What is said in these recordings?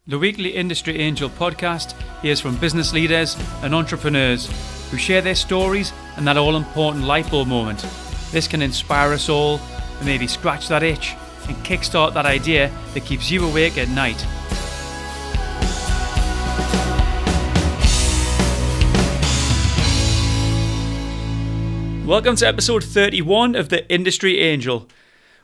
The weekly Industry Angel podcast hears from business leaders and entrepreneurs who share their stories and that all-important light bulb moment. This can inspire us all and maybe scratch that itch and kickstart that idea that keeps you awake at night. Welcome to episode 31 of the Industry Angel.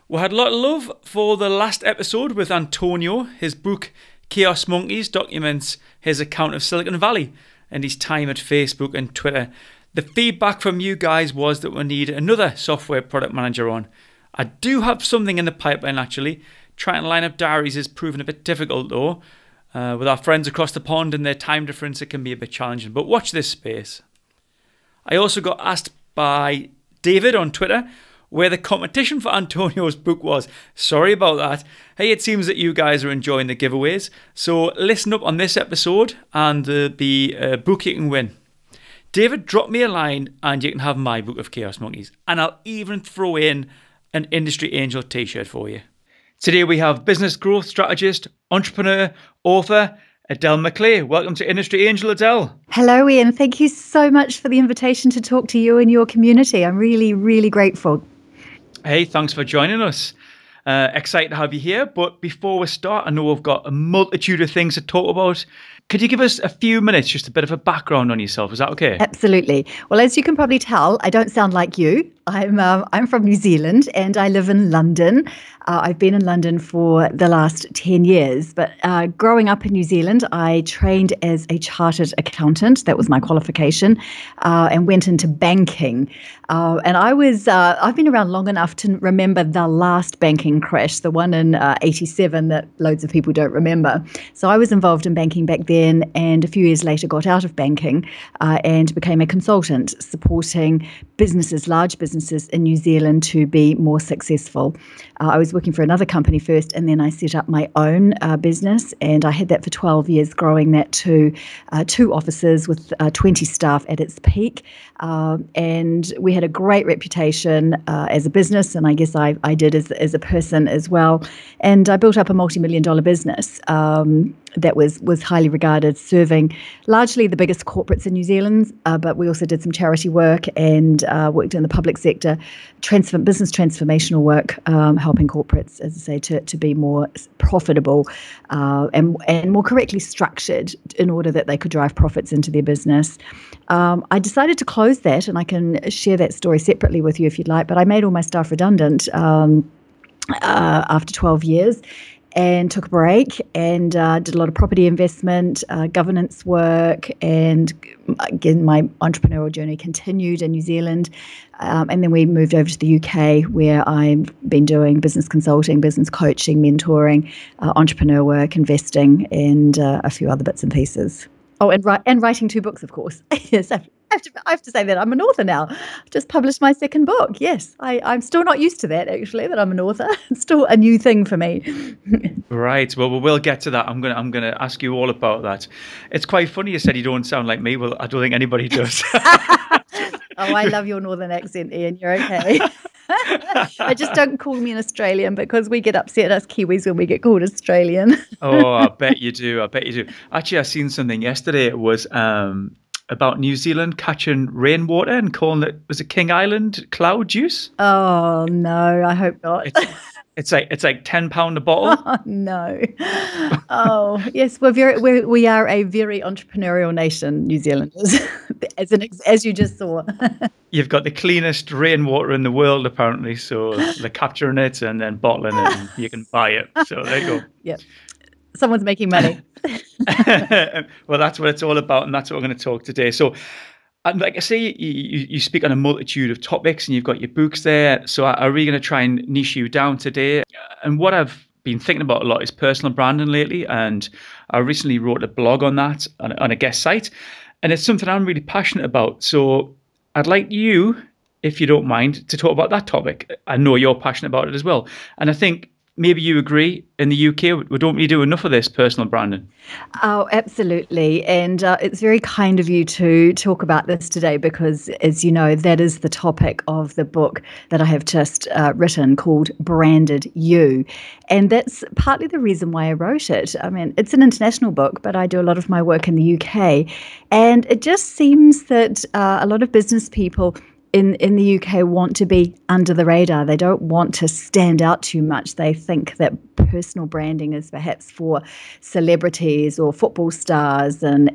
We had a lot of love for the last episode with Antonio. His book Chaos Monkeys documents his account of Silicon Valley and his time at Facebook and Twitter. The feedback from you guys was that we need another software product manager on. I do have something in the pipeline actually. Trying to line up diaries is proving a bit difficult though. With our friends across the pond and their time difference, it can be a bit challenging, but watch this space. I also got asked by David on Twitter where the competition for Antonio's book was. Sorry about that. Hey, it seems that you guys are enjoying the giveaways. So listen up on this episode and the book you can win. David, drop me a line and you can have my book of Chaos Monkeys. And I'll even throw in an Industry Angel t-shirt for you. Today we have business growth strategist, entrepreneur, author, Adèle McLay. Welcome to Industry Angel, Adèle. Hello, Ian. Thank you so much for the invitation to talk to you and your community. I'm really, really grateful. Hey, thanks for joining us. Excited to have you here. But before we start, I know we've got a multitude of things to talk about. Could you give us a few minutes, just a bit of a background on yourself? Is that okay? Absolutely. Well, as you can probably tell, I don't sound like you. I'm from New Zealand and I live in London. I've been in London for the last 10 years. But growing up in New Zealand, I trained as a chartered accountant. That was my qualification, and went into banking. And I've been around long enough to remember the last banking crash, the one in 87 that loads of people don't remember. So I was involved in banking back then, and a few years later got out of banking and became a consultant supporting businesses, large businesses in New Zealand to be more successful. I was working for another company first, and then I set up my own business, and I had that for 12 years, growing that to 2 offices with 20 staff at its peak. And we had a great reputation as a business, and I guess I did as a person as well. And I built up a multi-million-dollar business that was highly regarded, serving largely the biggest corporates in New Zealand, but we also did some charity work and worked in the public sector, business transformational work, helping corporates, as I say, to be more profitable and more correctly structured in order that they could drive profits into their business. I decided to close that, and I can share that story separately with you if you'd like, but I made all my staff redundant after 12 years. And took a break and did a lot of property investment, governance work, and again, my entrepreneurial journey continued in New Zealand. And then we moved over to the UK, where I've been doing business consulting, business coaching, mentoring, entrepreneur work, investing, and a few other bits and pieces. Oh, and writing 2 books, of course. Yes, I have to say that I'm an author now. I've just published my 2nd book. Yes, I'm still not used to that, actually, that I'm an author. It's still a new thing for me. Right. Well, we will get to that. I'm gonna ask you all about that. It's quite funny you said you don't sound like me. Well, I don't think anybody does. Oh, I love your northern accent, Ian. You're okay. I just don't call me an Australian because we get upset, us Kiwis, when we get called Australian. Oh, I bet you do. Actually, I seen something yesterday. It was about New Zealand catching rainwater and calling it, was it King Island cloud juice? Oh no, I hope not. It's like £10 a bottle. Oh no. Oh yes, we are a very entrepreneurial nation, New Zealanders, as you just saw. You've got the cleanest rainwater in the world, apparently. So they're capturing it and then bottling it, and you can buy it. So there you go. Yep. Someone's making money. Well, that's what it's all about, and that's what we're going to talk today. So, like I say, you speak on a multitude of topics, and you've got your books there. So I'm really going to try and niche you down today. And what I've been thinking about a lot is personal branding lately, and I recently wrote a blog on that on a guest site, and it's something I'm really passionate about. So I'd like you, if you don't mind, to talk about that topic. I know you're passionate about it as well, and I think maybe you agree, in the UK, we don't really do enough of this personal branding. Oh, absolutely. And it's very kind of you to talk about this today because, as you know, that is the topic of the book that I have just written called Branded You. And that's partly the reason why I wrote it. I mean, it's an international book, but I do a lot of my work in the UK. And it just seems that a lot of business people in the UK want to be under the radar. They don't want to stand out too much. They think that personal branding is perhaps for celebrities or football stars and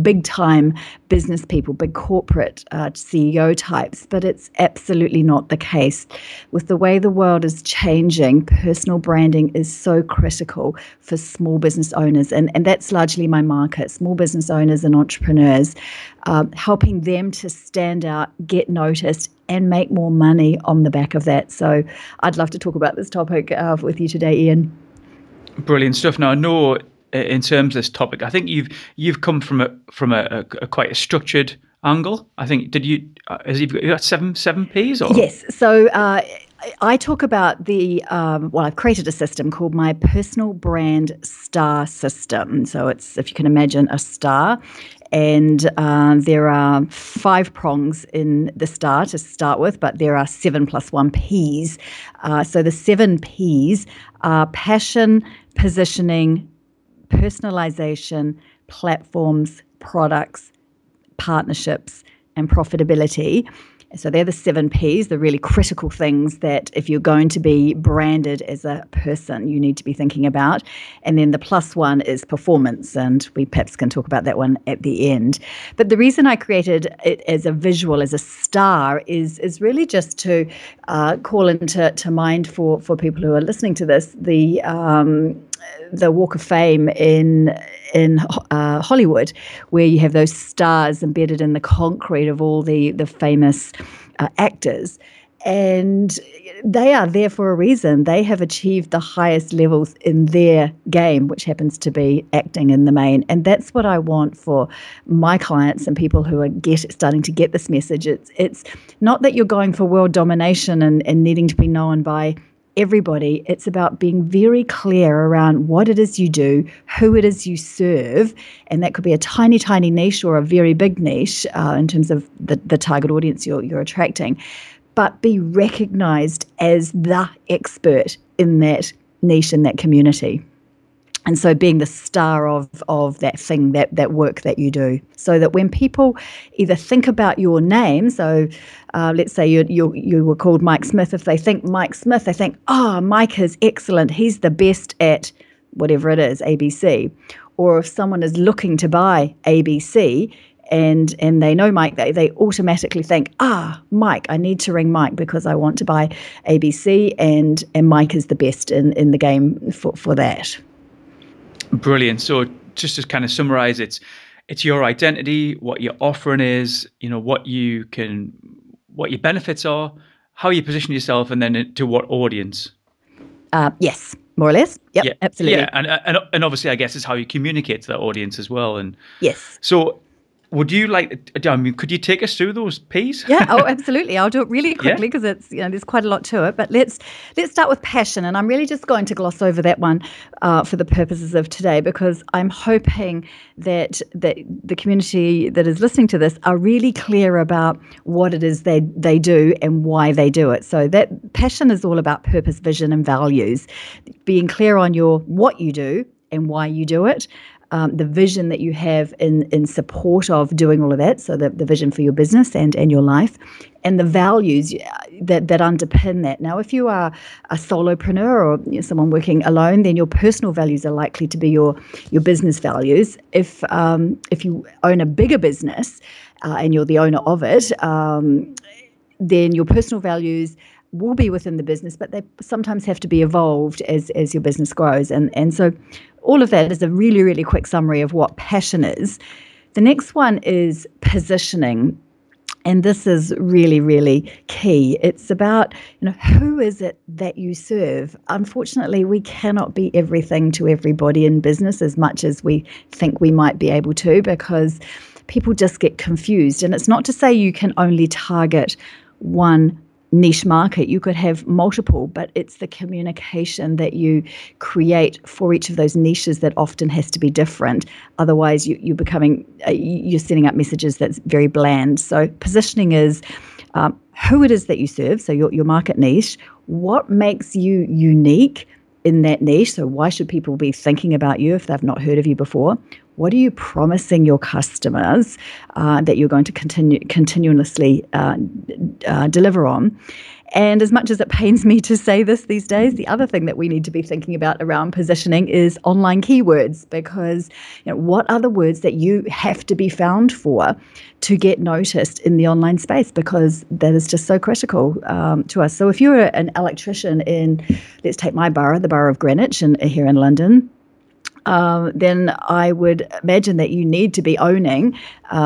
big time business people, big corporate CEO types. But it's absolutely not the case. With the way the world is changing, personal branding is so critical for small business owners. And that's largely my market, small business owners and entrepreneurs, helping them to stand out, get noticed, and make more money on the back of that. So I'd love to talk about this topic with you today, Ian. Brilliant stuff. Now, I know in terms of this topic, I think you've come from a quite a structured angle. I think you got seven P's? Or? Yes. So I talk about I've created a system called my personal brand star system. So it's, if you can imagine, a star. And there are 5 prongs in the star to start with, but there are 7 plus 1 P's. So the 7 P's are passion, positioning, personalization, platforms, products, partnerships, and profitability. So they're the 7 Ps, the really critical things that if you're going to be branded as a person, you need to be thinking about. And then the plus 1 is performance, and we perhaps can talk about that one at the end. But the reason I created it as a visual, as a star, is really just to call into mind for people who are listening to this, the Walk of Fame in Hollywood, where you have those stars embedded in the concrete of all the famous actors. And they are there for a reason. They have achieved the highest levels in their game, which happens to be acting in the main. And that's what I want for my clients and people who are starting to get this message. It's not that you're going for world domination and needing to be known by everybody. It's about being very clear around what it is you do, who it is you serve, and that could be a tiny, tiny niche or a very big niche in terms of the target audience you're attracting, but be recognized as the expert in that niche, in that community. And so being the star of that thing, that work that you do, so that when people either think about your name, so let's say you were called Mike Smith, if they think Mike Smith, they think, oh, Mike is excellent, he's the best at whatever it is, ABC. Or if someone is looking to buy ABC and they know Mike, they automatically think, Mike, I need to ring Mike because I want to buy ABC, and Mike is the best in the game for that. Brilliant. So just to kind of summarize, it's your identity, what your offering is, what your benefits are, how you position yourself, and then to what audience. Yes, more or less. Yep, yeah, absolutely. Yeah, and obviously, I guess it's how you communicate to that audience as well. And yes. So, would you could you take us through those P's? Yeah, absolutely. I'll do it really quickly because it's there's quite a lot to it. But let's start with passion, and I'm really just going to gloss over that one for the purposes of today, because I'm hoping that the community that is listening to this are really clear about what it is they do and why they do it. So that passion is all about purpose, vision, and values. Being clear on what you do and why you do it. The vision that you have in support of doing all of that, so the vision for your business and your life, and the values that underpin that. Now, if you are a solopreneur or someone working alone, then your personal values are likely to be your business values. If you own a bigger business and you're the owner of it, then your personal values will be within the business, but they sometimes have to be evolved as your business grows. And so all of that is a really, really quick summary of what passion is. The next one is positioning. And this is really, really key. It's about, who is it that you serve? Unfortunately, we cannot be everything to everybody in business as much as we think we might be able to, because people just get confused. And it's not to say you can only target one niche market. You could have multiple, but it's the communication that you create for each of those niches that often has to be different. Otherwise, you're sending up messages that's very bland. So positioning is who it is that you serve, so your market niche, what makes you unique in that niche. So why should people be thinking about you if they've not heard of you before? What are you promising your customers that you're going to continuously deliver on? And as much as it pains me to say this these days, the other thing that we need to be thinking about around positioning is online keywords, because what are the words that you have to be found for to get noticed in the online space, because that is just so critical to us. So if you're an electrician in, let's take my borough, the borough of Greenwich here in London, then I would imagine that you need to be owning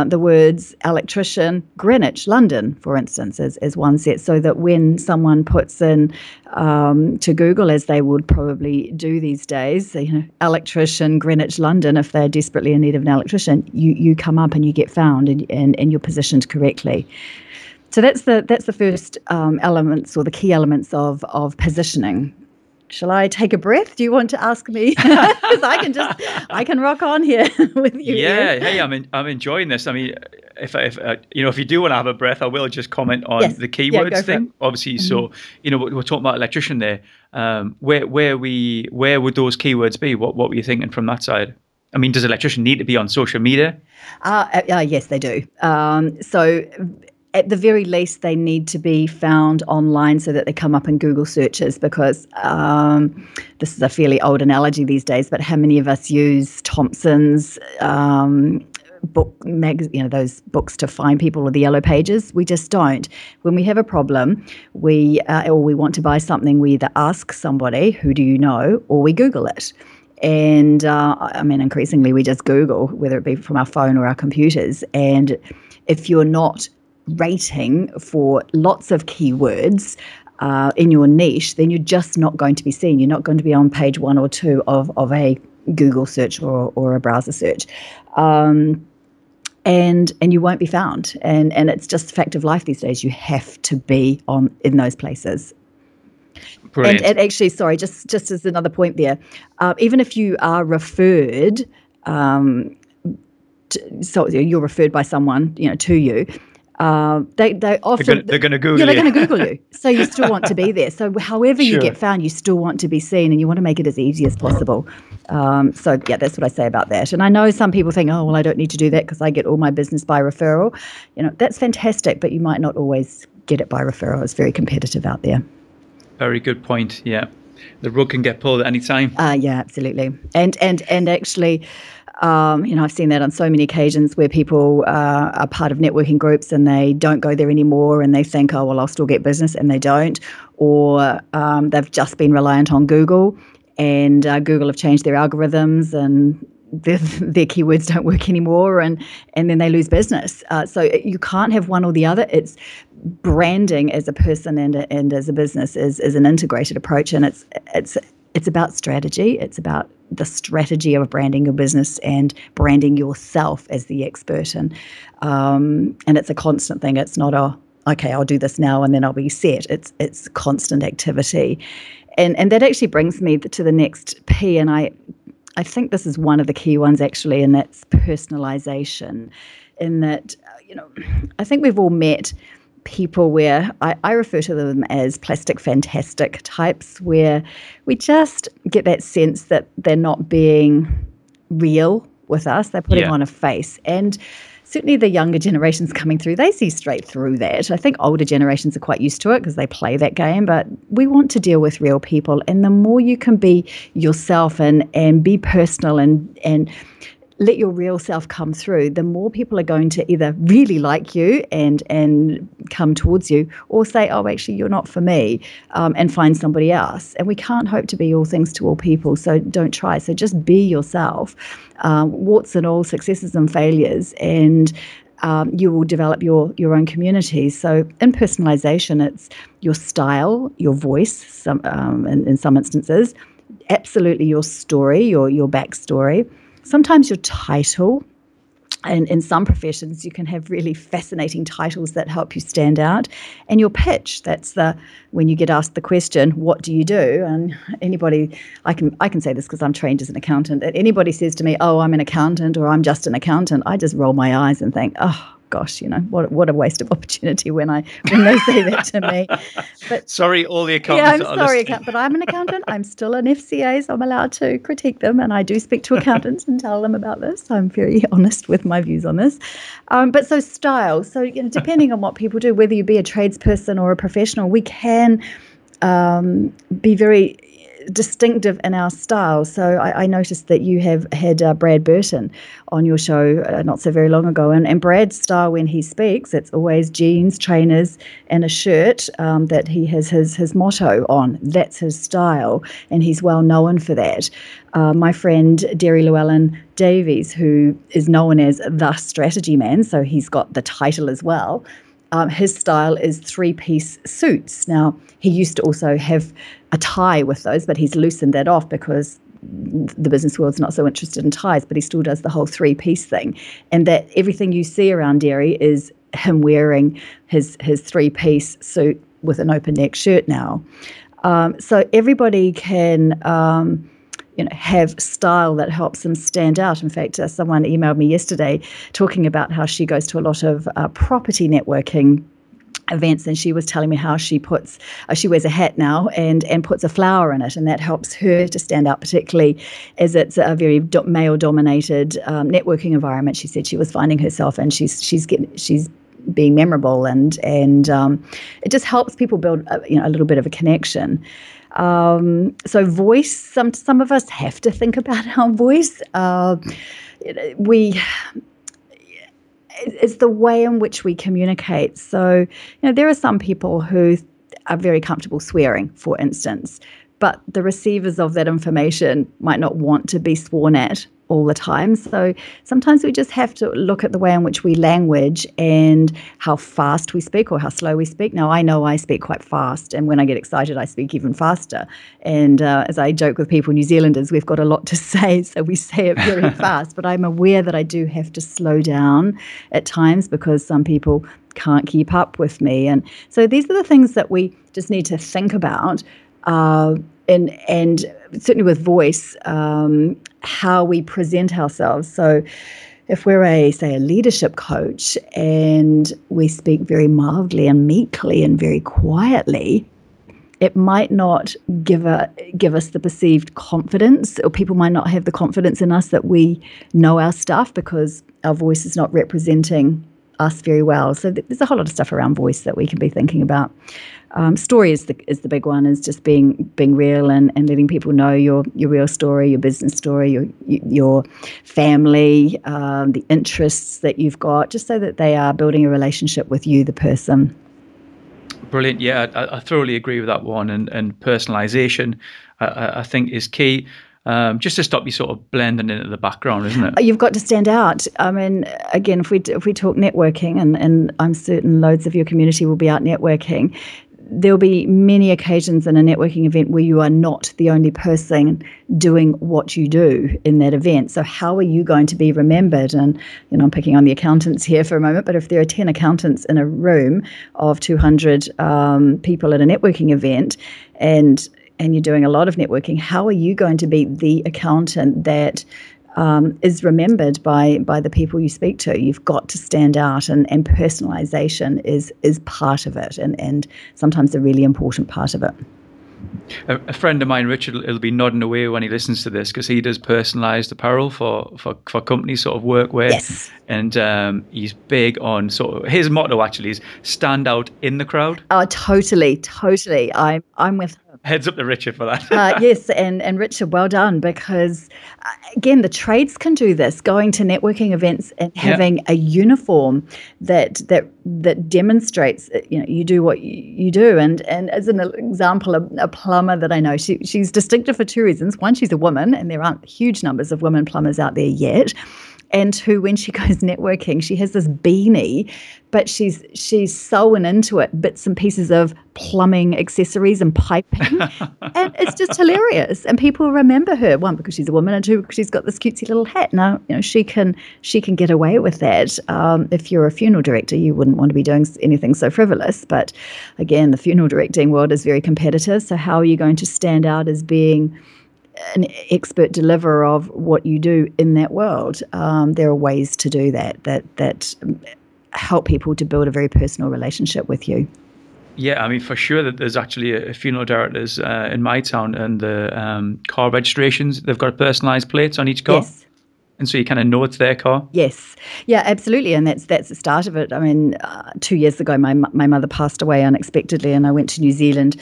the words electrician, Greenwich, London, for instance, as one set, so that when someone puts in to Google, as they would probably do these days, electrician, Greenwich, London, if they're desperately in need of an electrician, you come up and you get found and you're positioned correctly. So that's the first elements, or the key elements of positioning. Shall I take a breath? Do you want to ask me? Because I can rock on here with you. Yeah, hey, I'm enjoying this. I mean, if you do want to have a breath, I will just comment on the keywords thing. Obviously, so we're talking about electrician there. Where would those keywords be? What were you thinking from that side? I mean, does electrician need to be on social media? Yes, they do. So at the very least, they need to be found online so that they come up in Google searches, because this is a fairly old analogy these days, but how many of us use Thompson's those books to find people with the yellow pages? We just don't. When we have a problem, or we want to buy something, we either ask somebody, who do you know, or we Google it. And increasingly we just Google, whether it be from our phone or our computers. And if you're not rating for lots of keywords in your niche, then you're just not going to be seen. You're not going to be on page 1 or 2 of a Google search or a browser search. And you won't be found. And it's just a fact of life these days. You have to be in those places. Brilliant. And actually, sorry, just as another point there, even if you are referred, so you're referred by someone, to you, they often they're going to Google you. They're going to Google you. So you still want to be there. So however you get found, you still want to be seen, and you want to make it as easy as possible. That's what I say about that. And I know some people think, oh, well, I don't need to do that because I get all my business by referral. That's fantastic, but you might not always get it by referral. It's very competitive out there. Very good point. Yeah, the rug can get pulled at any time. Yeah, absolutely. And actually, I've seen that on so many occasions where people are part of networking groups and they don't go there anymore, and they think, oh, well, I'll still get business, and they don't. Or they've just been reliant on Google, and Google have changed their algorithms, and their keywords don't work anymore, and then they lose business. So you can't have one or the other. It's branding as a person and as a business is an integrated approach, and it's about strategy. It's about the strategy of branding your business and branding yourself as the expert. And it's a constant thing. It's not okay, I'll do this now and then I'll be set. It's constant activity. And that actually brings me to the next P, and I think this is one of the key ones actually, and that's personalization. In that, I think we've all met people where I refer to them as plastic fantastic types, where we just get that sense that they're not being real with us. They're putting on a face. And certainly the younger generations coming through, they see straight through that. I think older generations are quite used to it because they play that game, but we want to deal with real people. And the more you can be yourself and be personal and let your real self come through, the more people are going to either really like you and come towards you, or say, oh, actually, you're not for me, and find somebody else. And we can't hope to be all things to all people, so don't try. So just be yourself, warts and all, successes and failures, and you will develop your own community. So in personalization, it's your style, your voice, in some instances, absolutely your story, your backstory, sometimes your title, And in some professions, you can have really fascinating titles that help you stand out. And your pitch, that's when you get asked the question, what do you do? And anybody, I can say this because I'm trained as an accountant. And anybody says to me, oh, I'm an accountant or I'm just an accountant, I just roll my eyes and think, oh, gosh, what a waste of opportunity when they say that to me. But sorry, all the accountants. Yeah, I'm sorry, but I'm an accountant. I'm still an FCA, so I'm allowed to critique them, and I do speak to accountants and tell them about this. I'm very honest with my views on this. But so style. So depending on what people do, whether you be a tradesperson or a professional, we can be very distinctive in our style. So I noticed that you have had Brad Burton on your show not so very long ago, and Brad's style when he speaks, it's always jeans, trainers, and a shirt that he has his motto on. That's his style, and he's well known for that. My friend Derry Llewellyn Davies, who is known as the strategy man, so he's got the title as well. His style is three-piece suits. Now, he used to also have a tie with those, but he's loosened that off because the business world's not so interested in ties, but he still does the whole three-piece thing. And that everything you see around Derry is him wearing his three-piece suit with an open neck shirt now. So everybody can have style that helps them stand out. In fact, someone emailed me yesterday talking about how she goes to a lot of property networking events, and she was telling me how she wears a hat now and puts a flower in it, and that helps her to stand out, particularly as it's a very male-dominated networking environment. She said she was finding herself, and she's being memorable, and it just helps people build a little bit of a connection. So voice, some of us have to think about our voice. It's the way in which we communicate. So, there are some people who are very comfortable swearing, for instance, but the receivers of that information might not want to be sworn at all the time. So sometimes we just have to look at the way in which we language and how fast we speak or how slow we speak. Now, I know I speak quite fast, and when I get excited, I speak even faster. And as I joke with people, New Zealanders, we've got a lot to say, so we say it very fast. But I'm aware that I do have to slow down at times because some people can't keep up with me. And so these are the things that we just need to think about. And certainly with voice, how we present ourselves. So if we're a leadership coach and we speak very mildly and meekly and very quietly, it might not give us the perceived confidence, or people might not have the confidence in us that we know our stuff because our voice is not representing us very well. So there's a whole lot of stuff around voice that we can be thinking about. Story is the big one, is just being real and letting people know your real story, your business story, your family, the interests that you've got, just so that they are building a relationship with you, the person. Brilliant. Yeah, I thoroughly agree with that one. And personalization, I think, is key. Just to stop you sort of blending into the background, isn't it? You've got to stand out. I mean, again, if we talk networking, and I'm certain loads of your community will be out networking, there'll be many occasions in a networking event where you are not the only person doing what you do in that event. So how are you going to be remembered? And, I'm picking on the accountants here for a moment, but if there are 10 accountants in a room of 200 people at a networking event, and you're doing a lot of networking, how are you going to be the accountant that is remembered by the people you speak to? You've got to stand out, and personalization is part of it, and sometimes a really important part of it. A friend of mine, Richard, will be nodding away when he listens to this, because he does personalized apparel for companies, sort of workwear. Yes. And he's big on his motto actually is stand out in the crowd. Oh, totally. I'm with him. Heads up to Richard for that. Yes, and Richard, well done, because again, the trades can do this, going to networking events and having a uniform that demonstrates, you do what you do. And as an example, a plumber that I know, she's distinctive for two reasons. One, she's a woman, and there aren't huge numbers of women plumbers out there yet. and who, when she goes networking, she has this beanie, but she's sewn into it bits and pieces of plumbing accessories and piping, and it's just hilarious. And people remember her, one, because she's a woman, and two, because she's got this cutesy little hat. Now, she can get away with that. If you're a funeral director, you wouldn't want to be doing anything so frivolous. But again, the funeral directing world is very competitive. So how are you going to stand out as being an expert deliverer of what you do in that world? There are ways to do that help people to build a very personal relationship with you. Yeah, I mean, for sure that there's actually a funeral directors in my town, and the car registrations, they've got personalised plates on each car. Yes. And so you kind of know it's their car. Yes. Yeah, absolutely. And that's the start of it. I mean, 2 years ago, my mother passed away unexpectedly, and I went to New Zealand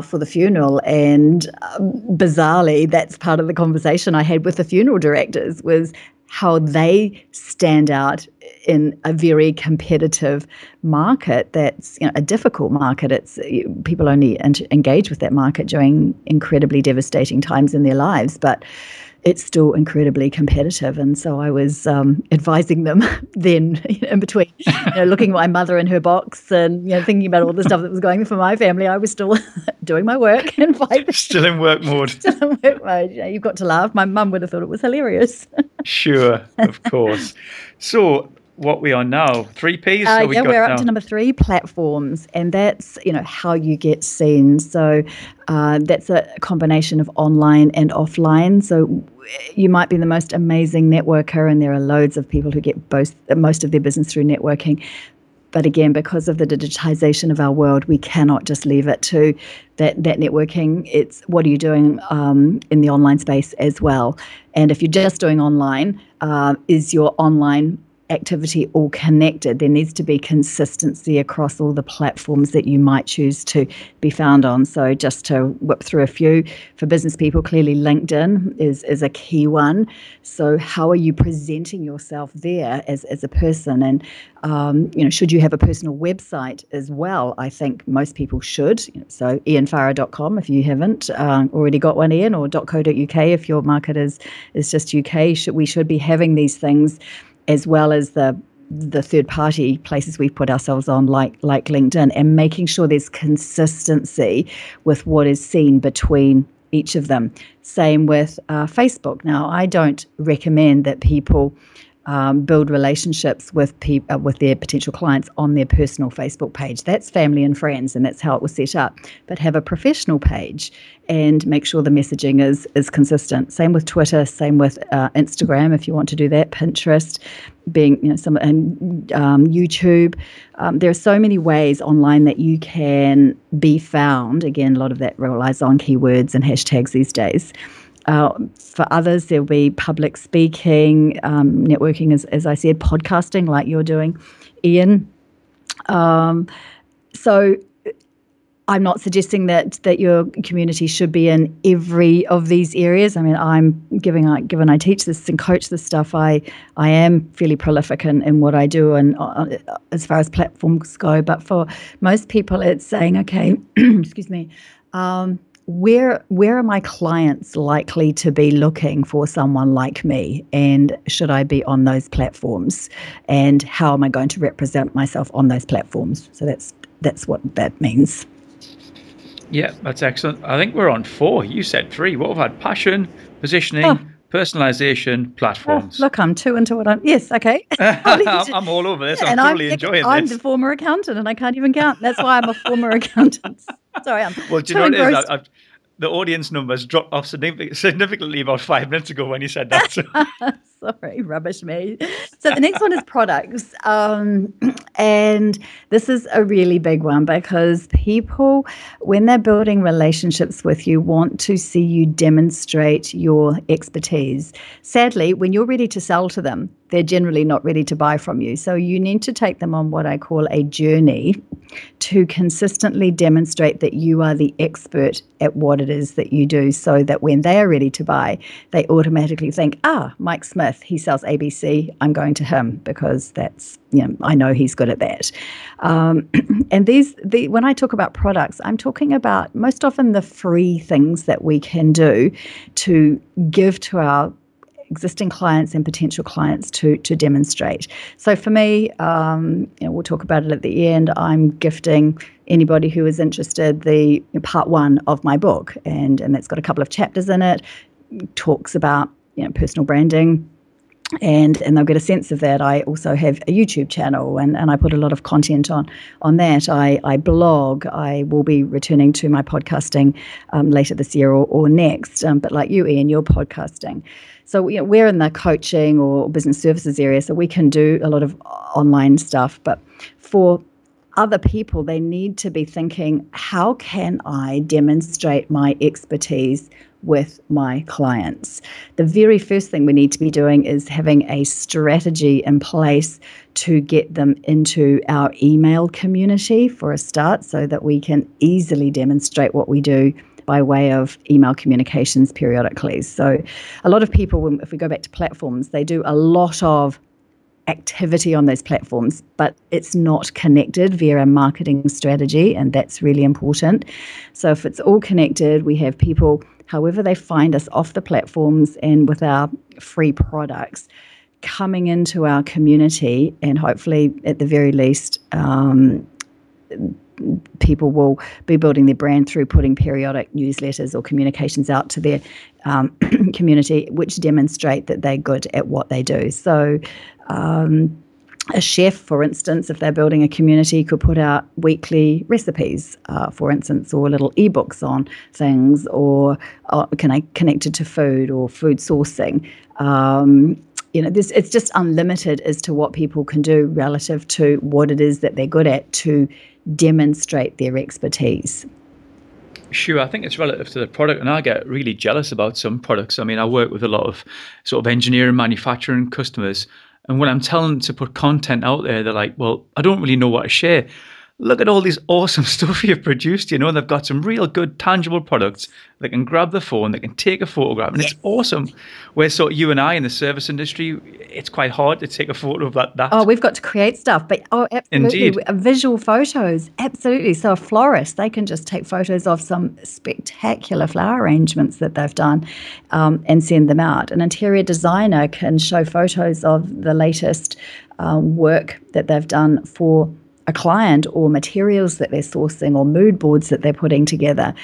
for the funeral. And bizarrely, that's part of the conversation I had with the funeral directors, was how they stand out in a very competitive market. That's a difficult market. It's people only engage with that market during incredibly devastating times in their lives, but it's still incredibly competitive. And so I was advising them then, in between, looking at my mother in her box and thinking about all the stuff that was going on for my family. I was still doing my work and still in work mode. Still in work mode. You've got to laugh. My mum would have thought it was hilarious. Sure, of course. So what we are now, 3 Ps? We're up to number 3, platforms, and that's how you get seen. So that's a combination of online and offline. So you might be the most amazing networker, and there are loads of people who get most of their business through networking. But again, because of the digitization of our world, we cannot just leave it to that networking. It's what are you doing in the online space as well. And if you're just doing online, is your online activity all connected? There needs to be consistency across all the platforms that you might choose to be found on. So just to whip through a few for business people, clearly LinkedIn is a key one. So how are you presenting yourself there as a person? And should you have a personal website as well? I think most people should. So ianfarah.com if you haven't already got one, Ian, or .co.uk if your market is just UK. We should be having these things, as well as the third-party places we've put ourselves on, like LinkedIn, and making sure there's consistency with what is seen between each of them. Same with Facebook. Now, I don't recommend that people build relationships with their potential clients on their personal Facebook page. That's family and friends, and that's how it was set up. But have a professional page and make sure the messaging is consistent. Same with Twitter, same with Instagram if you want to do that, Pinterest, being YouTube. There are so many ways online that you can be found. Again, a lot of that relies on keywords and hashtags these days. For others, there'll be public speaking, networking, as I said, podcasting like you're doing, Ian. So I'm not suggesting that your community should be in every of these areas. I mean, given I teach this and coach this stuff, I am fairly prolific in what I do and as far as platforms go. But for most people, it's saying, okay, excuse me, where are my clients likely to be looking for someone like me, and should I be on those platforms, and how am I going to represent myself on those platforms? So that's what that means. Yeah, that's excellent. I think we're on 4. You said 3. What have I had? Passion, positioning, personalization, platforms. Look, I'm 2 into what I'm... Yes, okay. I'm all over this. I'm totally enjoying this. I'm the former accountant, and I can't even count. That's why I'm a former accountant. Sorry, I'm well, do you know what it is? The audience numbers dropped off significantly about 5 minutes ago when you said that. So. Sorry, rubbish me. So the next one is products. And this is a really big one because people, when they're building relationships with you, want to see you demonstrate your expertise. Sadly, when you're ready to sell to them, they're generally not ready to buy from you. So you need to take them on what I call a journey to consistently demonstrate that you are the expert at what it is that you do, so that when they are ready to buy, they automatically think, Mike Smith, he sells ABC, I'm going to him because that's, I know he's good at that. And when I talk about products, I'm talking about most often the free things that we can do to give to our existing clients and potential clients to demonstrate. So for me, we'll talk about it at the end. I'm gifting anybody who is interested the part 1 of my book, and that's got a couple of chapters in it. Talks about personal branding. And they'll get a sense of that. I also have a YouTube channel, and I put a lot of content on that. I blog. I will be returning to my podcasting later this year or next. But like you, Ian, you're podcasting. So we're in the coaching or business services area, so we can do a lot of online stuff. But for other people, they need to be thinking, how can I demonstrate my expertise with my clients? The very first thing we need to be doing is having a strategy in place to get them into our email community for a start, so that we can easily demonstrate what we do by way of email communications periodically. So a lot of people, if we go back to platforms, they do a lot of activity on those platforms, but it's not connected via a marketing strategy, and that's really important. So if it's all connected, we have people, however they find us off the platforms and with our free products, coming into our community, and hopefully at the very least people will be building their brand through putting periodic newsletters or communications out to their community, which demonstrate that they're good at what they do. So a chef, for instance, if they're building a community, could put out weekly recipes, for instance, or little ebooks on things, or connected to food or food sourcing. It's just unlimited as to what people can do relative to what it is that they're good at to demonstrate their expertise. Sure, I think it's relative to the product, and I get really jealous about some products. I mean, I work with a lot of sort of engineering, manufacturing customers, and when I'm telling them to put content out there, they're like, well, I don't really know what to share. Look at all this awesome stuff you've produced, they've got some real good, tangible products. They can grab the phone, they can take a photograph, and It's awesome. Whereas sort of you and I in the service industry, it's quite hard to take a photo of that. Oh, we've got to create stuff, but absolutely. Indeed. Visual photos, absolutely. So a florist, they can just take photos of some spectacular flower arrangements that they've done and send them out. An interior designer can show photos of the latest work that they've done for a client, or materials that they're sourcing, or mood boards that they're putting together.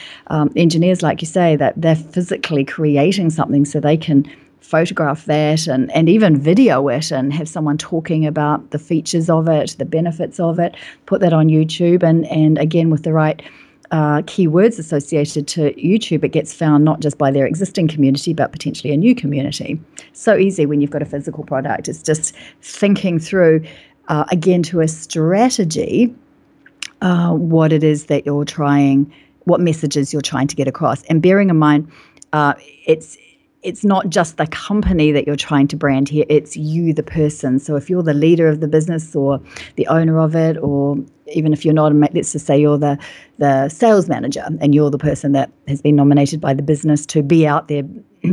Engineers, like you say, that they're physically creating something so they can photograph that and even video it and have someone talking about the features of it, the benefits of it, put that on YouTube, and again, with the right keywords associated to YouTube, it gets found not just by their existing community, but potentially a new community. So easy when you've got a physical product. It's just thinking through again, to a strategy, what it is that you're trying, what messages you're trying to get across. And bearing in mind, it's not just the company that you're trying to brand here, it's you, the person. So if you're the leader of the business or the owner of it, or even if you're not, let's just say you're the sales manager and you're the person that has been nominated by the business to be out there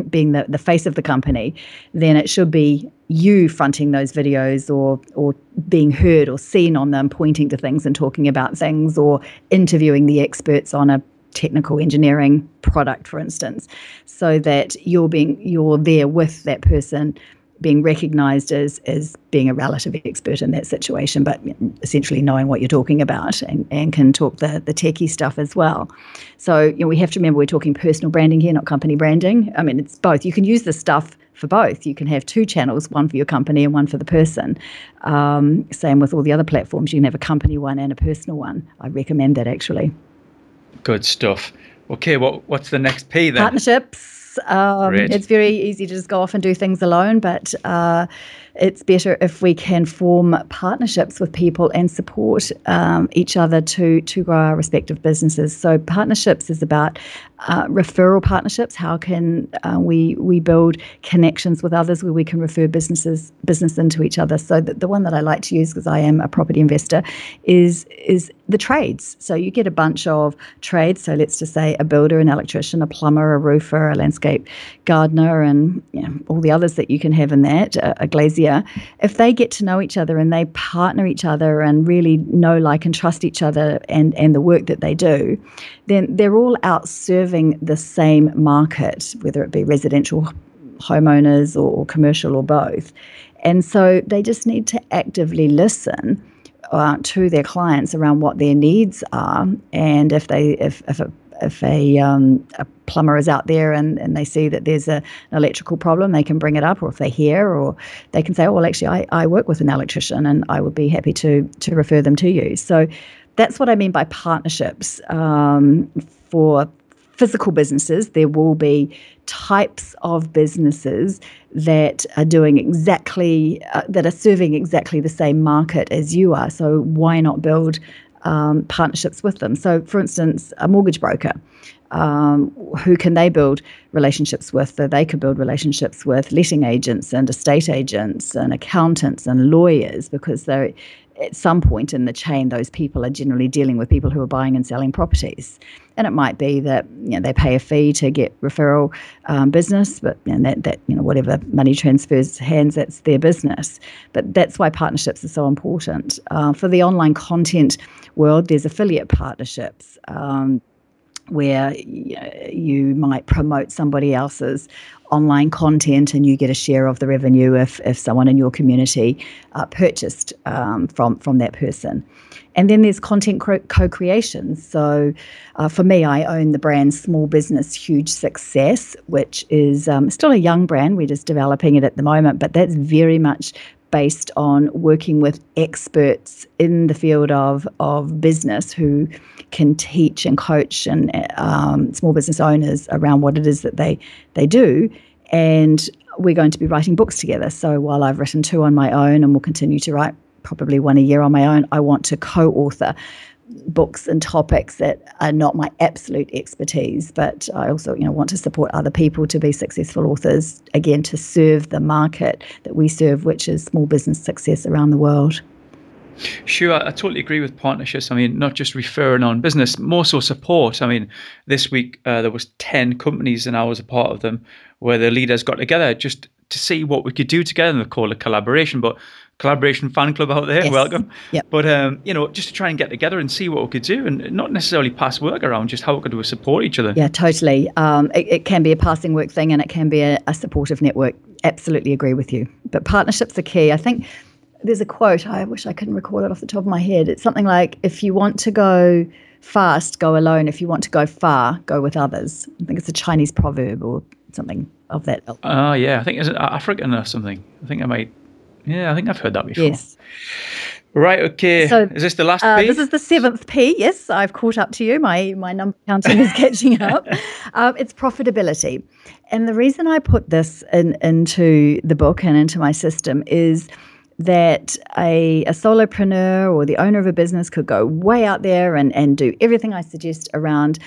being the face of the company, then it should be you fronting those videos or being heard or seen on them, pointing to things and talking about things, or interviewing the experts on a technical engineering product, for instance, so that you're there with that person, being recognized as being a relative expert in that situation, but essentially knowing what you're talking about and can talk the techie stuff as well. So we have to remember we're talking personal branding here, not company branding. I mean, it's both. You can use this stuff for both. You can have two channels, one for your company and one for the person. Same with all the other platforms. You can have a company one and a personal one. I recommend that, actually. Good stuff. Okay, what's the next P then? Partnerships. It's very easy to just go off and do things alone, but it's better if we can form partnerships with people and support each other to grow our respective businesses. So partnerships is about referral partnerships. How can we build connections with others where we can refer business into each other? So the one that I like to use, because I am a property investor, is the trades. So you get a bunch of trades. So let's just say a builder, an electrician, a plumber, a roofer, a landscape gardener, and all the others that you can have in that, a glazier. If they get to know each other and they partner each other and really know, like, and trust each other and the work that they do, then they're all out serving the same market, whether it be residential homeowners or commercial or both. And so they just need to actively listen to their clients around what their needs are, and if a plumber is out there and they see that there's an electrical problem, they can bring it up, or if they hear, or they can say, oh, well, actually, I work with an electrician and I would be happy to refer them to you. So that's what I mean by partnerships. For physical businesses, there will be types of businesses that are doing that are serving exactly the same market as you are. So why not build partnerships with them? So, for instance, a mortgage broker, who can they build relationships with? So they could build relationships with letting agents and estate agents and accountants and lawyers, because they're at some point in the chain, those people are generally dealing with people who are buying and selling properties. And it might be that they pay a fee to get referral business, but that whatever money transfers hands, that's their business. But that's why partnerships are so important. For the online content world, there's affiliate partnerships. Where you might promote somebody else's online content and you get a share of the revenue if someone in your community purchased from that person. And then there's content co-creation. So for me, I own the brand Small Business Huge Success, which is still a young brand. We're just developing it at the moment, but that's very much based on working with experts in the field of business who can teach and coach and small business owners around what it is that they do. And we're going to be writing books together. So while I've written 2 on my own and will continue to write probably 1 a year on my own, I want to co-author books and topics that are not my absolute expertise, but I also want to support other people to be successful authors, again, to serve the market that we serve, which is small business success around the world. Sure, I totally agree with partnerships. I mean, not just referring on business, more so support. I mean, this week there was 10 companies and I was a part of them, where the leaders got together just to see what we could do together, and they call it collaboration. But collaboration fan club out there, yes. Welcome. Yep. But just to try and get together and see what we could do, and not necessarily pass work around, just how we could support each other. Yeah, totally. It can be a passing work thing, and it can be a supportive network. Absolutely agree with you. But partnerships are key. I think there's a quote, I wish I couldn't recall it off the top of my head. It's something like, if you want to go fast, go alone. If you want to go far, go with others. I think it's a Chinese proverb or something of that ilk. Yeah, I think it's African or something. I think I've heard that before. Yes. Right, okay. So, is this the last P? This is the 7th P. Yes, I've caught up to you. My number counting is catching up. It's profitability. And the reason I put this into the book and into my system is that a solopreneur or the owner of a business could go way out there and do everything I suggest around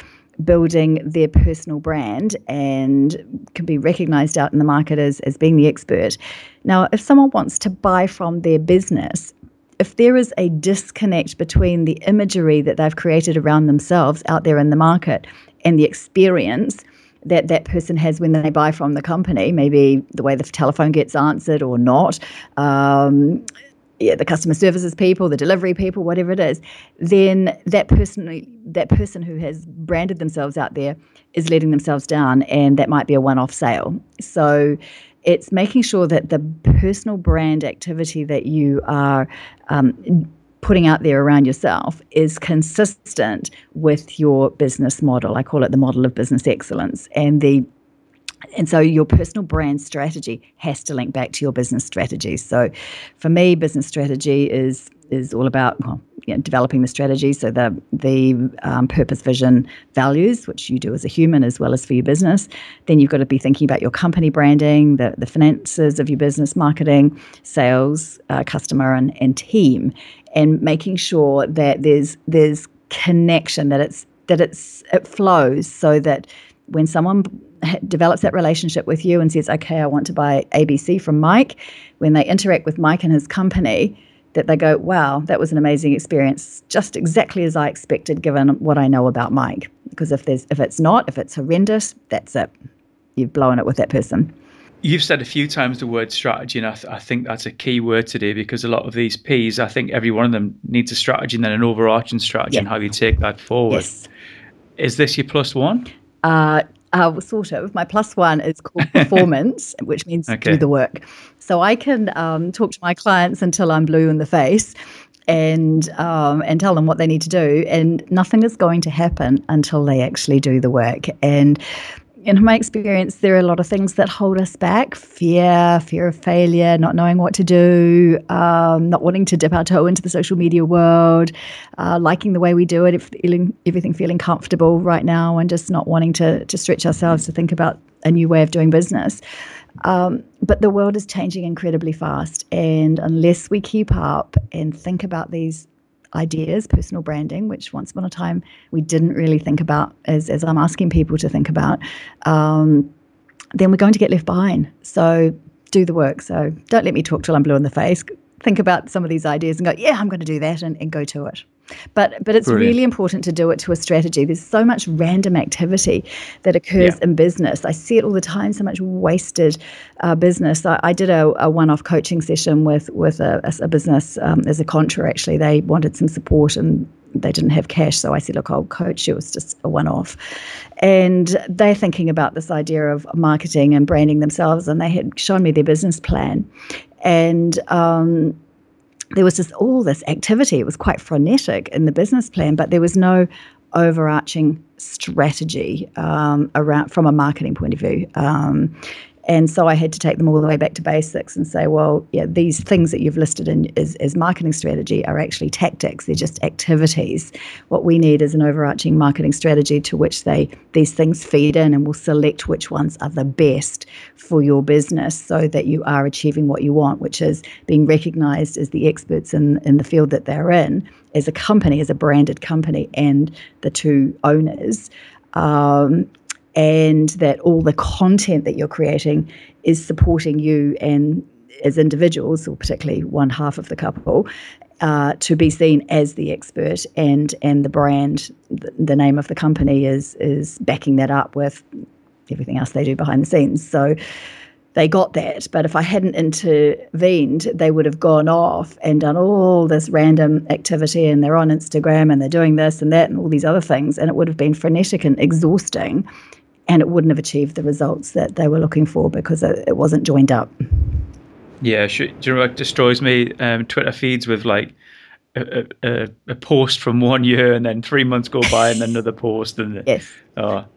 building their personal brand and can be recognized out in the market as being the expert. Now, if someone wants to buy from their business, if there is a disconnect between the imagery that they've created around themselves out there in the market and the experience that person has when they buy from the company, maybe the way the telephone gets answered or not, the customer services people, the delivery people, whatever it is, then that person who has branded themselves out there is letting themselves down, and that might be a one-off sale. So it's making sure that the personal brand activity that you are putting out there around yourself is consistent with your business model. I call it the model of business excellence. And so your personal brand strategy has to link back to your business strategy. So for me, business strategy is all about developing the strategy. So the purpose, vision, values, which you do as a human as well as for your business. Then you've got to be thinking about your company branding, the finances of your business, marketing, sales, customer, and team, and making sure that there's connection, that it flows, so that when someone develops that relationship with you and says, okay, I want to buy ABC from Mike, when they interact with Mike and his company, that they go, wow, that was an amazing experience, just exactly as I expected given what I know about Mike. Because if it's horrendous, that's it. You've blown it with that person. You've said a few times the word strategy, and I think that's a key word today, because a lot of these P's, I think every one of them needs a strategy and then an overarching strategy and how you take that forward. Yes. Is this your plus one? Sort of. My plus one is called performance, which means do the work. So I can talk to my clients until I'm blue in the face and tell them what they need to do, and nothing is going to happen until they actually do the work. And in my experience, there are a lot of things that hold us back: fear of failure, not knowing what to do, not wanting to dip our toe into the social media world, liking the way we do it, everything feeling comfortable right now, and just not wanting to stretch ourselves to think about a new way of doing business. But the world is changing incredibly fast, and unless we keep up and think about these ideas, personal branding, which once upon a time we didn't really think about, as I'm asking people to think about, then we're going to get left behind. So do the work. So don't let me talk till I'm blue in the face. Think about some of these ideas and go, yeah, I'm going to do that, and go to it. But it's really important to do it to a strategy. There's so much random activity that occurs in business. I see it all the time, so much wasted business. I did a one-off coaching session with a business as a contra, actually. They wanted some support and they didn't have cash. So I said, look, I'll coach you. It's just a one-off. And they're thinking about this idea of marketing and branding themselves, and they had shown me their business plan. And there was just all this activity. It was quite frenetic in the business plan, but there was no overarching strategy around from a marketing point of view. And so I had to take them all the way back to basics and say, well, yeah, these things that you've listed in as marketing strategy are actually tactics. They're just activities. What we need is an overarching marketing strategy to which these things feed in, and we'll select which ones are the best for your business so that you are achieving what you want, which is being recognized as the experts in the field that they're in, as a company, as a branded company, and the two owners. And that all the content that you're creating is supporting you and as individuals, or particularly one half of the couple, to be seen as the expert, and the brand, the name of the company is backing that up with everything else they do behind the scenes. So they got that. But if I hadn't intervened, they would have gone off and done all this random activity, and they're on Instagram and they're doing this and that and all these other things, and it would have been frenetic and exhausting. And it wouldn't have achieved the results that they were looking for because it wasn't joined up. Yeah, do you know what destroys me? Twitter feeds with like a post from 1 year, and then 3 months go by and then another post. And yes.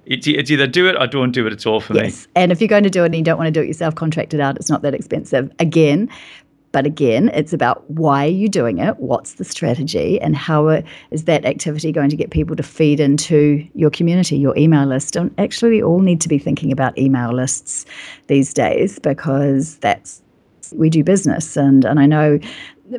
It's either do it or don't do it at all for me. Yes, and if you're going to do it and you don't want to do it yourself, contract it out. It's not that expensive. But again, it's about why are you doing it, what's the strategy, and how is that activity going to get people to feed into your community, your email list. And actually, we all need to be thinking about email lists these days, because we do business. And I know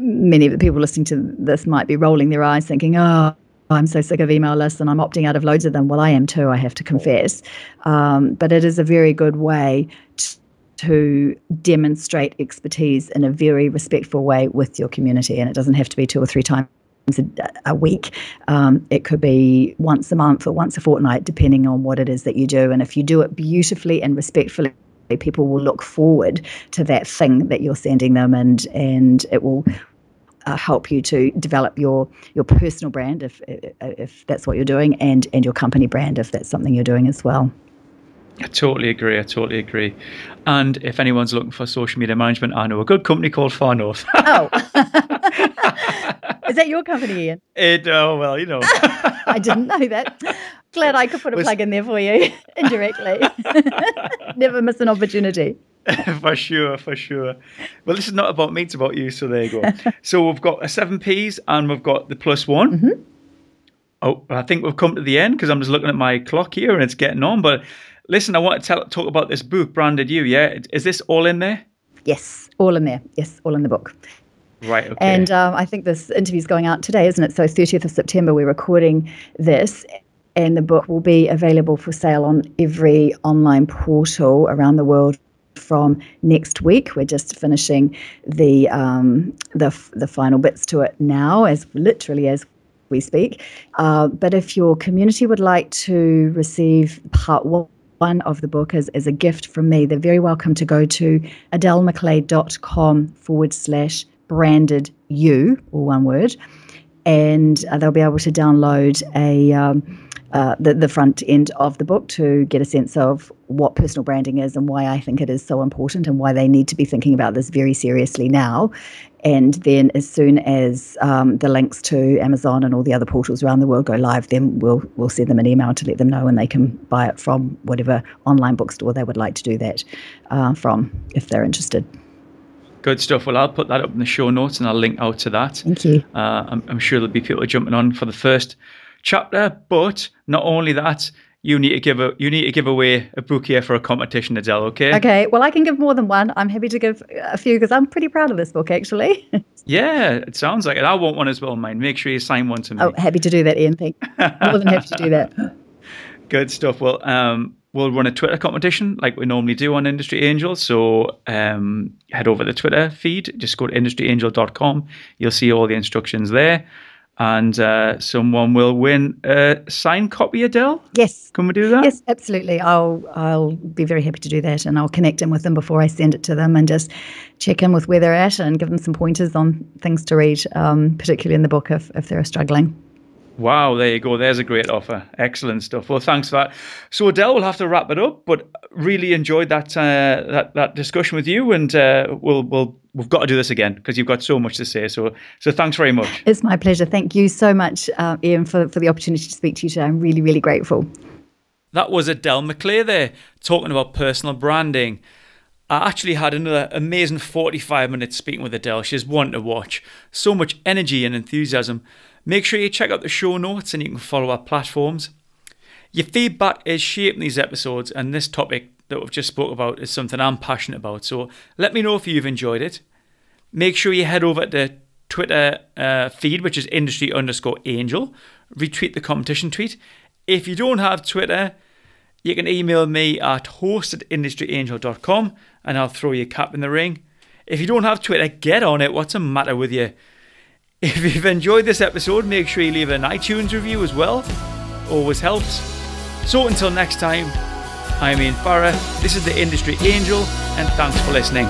many of the people listening to this might be rolling their eyes thinking, oh, I'm so sick of email lists and I'm opting out of loads of them. Well, I am too, I have to confess. But it is a very good way to demonstrate expertise in a very respectful way with your community. And it doesn't have to be 2 or 3 times a week. It could be once a month or once a fortnight, depending on what it is that you do. And if you do it beautifully and respectfully, people will look forward to that thing that you're sending them, and it will help you to develop your personal brand if that's what you're doing, and your company brand if that's something you're doing as well. I totally agree. And if anyone's looking for social media management, I know a good company called Far North. Oh. Is that your company, Ian? Well, you know. I didn't know that. Glad I could put a plug in there for you indirectly. Never miss an opportunity. For sure. Well, this is not about me, it's about you, so there you go. So we've got a 7 Ps and we've got the +1. Mm-hmm. Oh, I think we've come to the end, because I'm just looking at my clock here and it's getting on. But listen, I want to talk about this book, Branded You, yeah? Is this all in there? Yes, all in there. Yes, all in the book. Right, okay. And I think this interview's going out today, isn't it? So 30th of September, we're recording this, and the book will be available for sale on every online portal around the world from next week. We're just finishing the final bits to it now, as we speak. But if your community would like to receive part 1 of the book as a gift from me, they're very welcome to go to adelemclay.com/branded you, or one word, and they'll be able to download the front end of the book to get a sense of what personal branding is and why I think it is so important and why they need to be thinking about this very seriously now. And then as soon as the links to Amazon and all the other portals around the world go live, then we'll send them an email to let them know, and they can buy it from whatever online bookstore they would like to do that from if they're interested. Good stuff. Well, I'll put that up in the show notes and I'll link out to that. Thank you. I'm sure there'll be people jumping on for the first chapter, but not only that, you need to give away a book here for a competition, Adèle, okay? Okay. Well, I can give more than one. I'm happy to give a few because I'm pretty proud of this book, actually. Yeah, it sounds like it. I want one as well, mine. Make sure you sign one to me. Oh, happy to do that, Ian. More than happy to do that. Good stuff. Well, we'll run a Twitter competition like we normally do on Industry Angel. So head over to the Twitter feed. Just go to industryangel.com. You'll see all the instructions there. And someone will win a signed copy, Adèle? Yes. Can we do that? Yes, absolutely. I'll be very happy to do that, and I'll connect in with them before I send it to them and just check in with where they're at and give them some pointers on things to read, particularly in the book if they're struggling. Wow, there you go. There's a great offer. Excellent stuff. Well, thanks for that. So, Adèle, we'll have to wrap it up, but really enjoyed that that discussion with you, and we've got to do this again because you've got so much to say. So thanks very much. It's my pleasure. Thank you so much, Ian, for the opportunity to speak to you today. I'm really, really grateful. That was Adèle McLay there talking about personal branding. I actually had another amazing 45 minutes speaking with Adèle. She's one to watch. So much energy and enthusiasm. Make sure you check out the show notes and you can follow our platforms. Your feedback is shaping these episodes, and this topic that we've just spoke about is something I'm passionate about. So let me know if you've enjoyed it. Make sure you head over to the Twitter feed, which is industry_angel. Retweet the competition tweet. If you don't have Twitter, you can email me at host@industryangel.com and I'll throw your cap in the ring. If you don't have Twitter, get on it. What's the matter with you? If you've enjoyed this episode, make sure you leave an iTunes review as well. Always helps. So until next time, I'm Ian Farah. This is the Industry Angel, and thanks for listening.